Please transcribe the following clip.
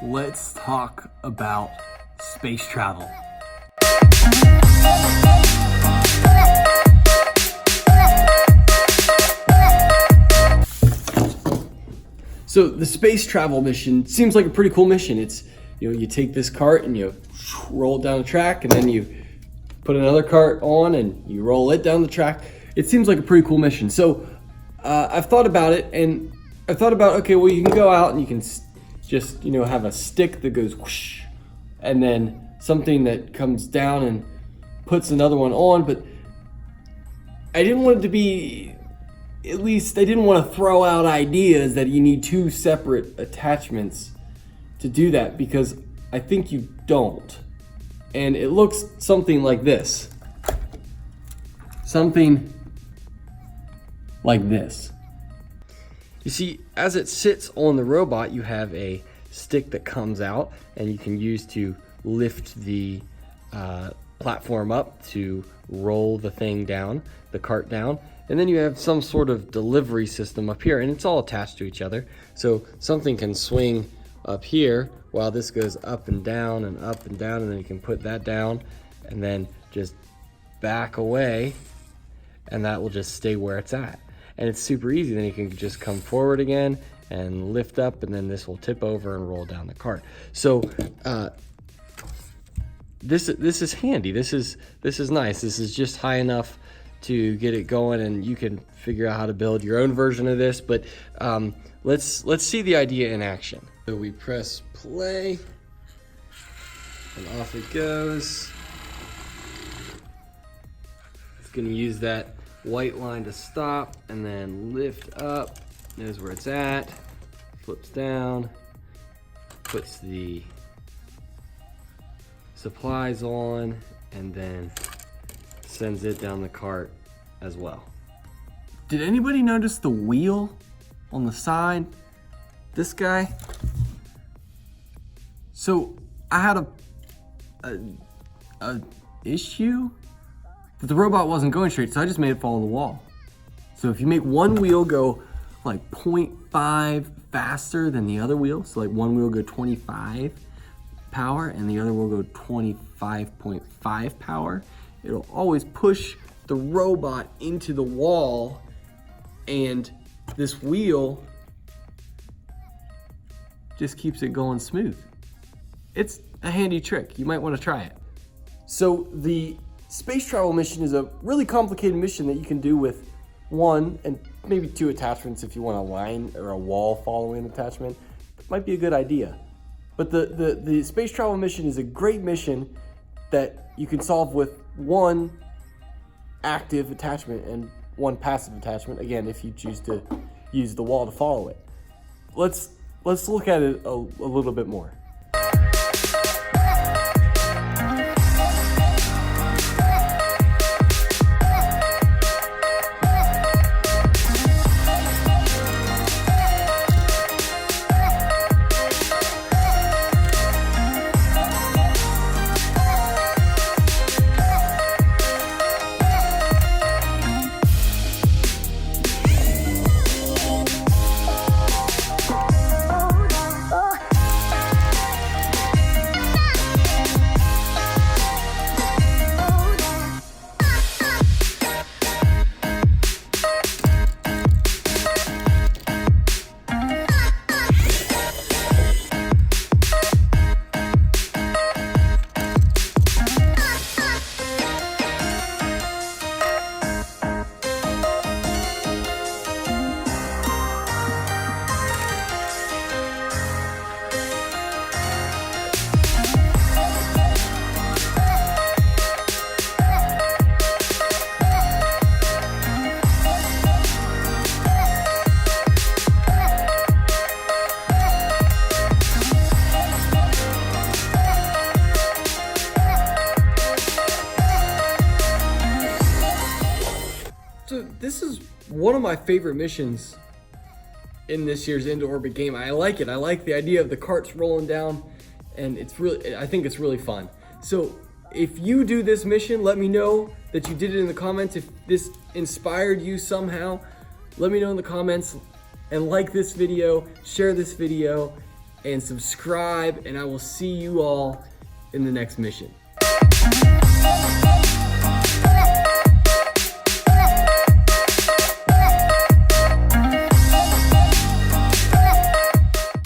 let's talk about space travel. So the space travel mission seems like a pretty cool mission. It's, you take this cart and you roll it down the track, and then you put another cart on and you roll it down the track. It seems like a pretty cool mission. So I've thought about it, and I thought about, okay, well, you can go out and you can just, have a stick that goes whoosh, and then something that comes down and puts another one on, but I didn't want it to be, at least I didn't want to throw out ideas that you need two separate attachments to do that, because I think you don't. And it looks something like this. Something like this. You see, as it sits on the robot, you have a stick that comes out and you can use to lift the platform up to roll the thing down, the cart down. And then you have some sort of delivery system up here, and it's all attached to each other. So something can swing up here while this goes up and down and up and down, and then you can put that down and then just back away, and that will just stay where it's at. And it's super easy. Then you can just come forward again and lift up, and then this will tip over and roll down the cart. So this is handy. This is nice. This is just high enough to get it going, and you can figure out how to build your own version of this. But let's see the idea in action. So we press play, and off it goes. It's going to use that white line to stop, and then lift up, knows where it's at, flips down, puts the supplies on, and then sends it down the cart as well. Did anybody notice the wheel on the side? This guy? So I had a issue that the robot wasn't going straight, so I just made it follow the wall. So if you make one wheel go like 0.5 faster than the other wheel, so like one wheel go 25 power and the other will go 25.5 power, it'll always push the robot into the wall, and this wheel just keeps it going smooth. It's a handy trick. You might want to try it. So the space travel mission is a really complicated mission that you can do with one and maybe two attachments. If you want a line or a wall following attachment, it might be a good idea. But the space travel mission is a great mission that you can solve with one active attachment and one passive attachment, again, if you choose to use the wall to follow it. Let's look at it a little bit more. So this is one of my favorite missions in this year's Into Orbit game. I like it. I like the idea of the carts rolling down, and I think it's really fun. So if you do this mission, let me know that you did it in the comments. If this inspired you somehow, let me know in the comments, and like this video, share this video, and subscribe, and I will see you all in the next mission.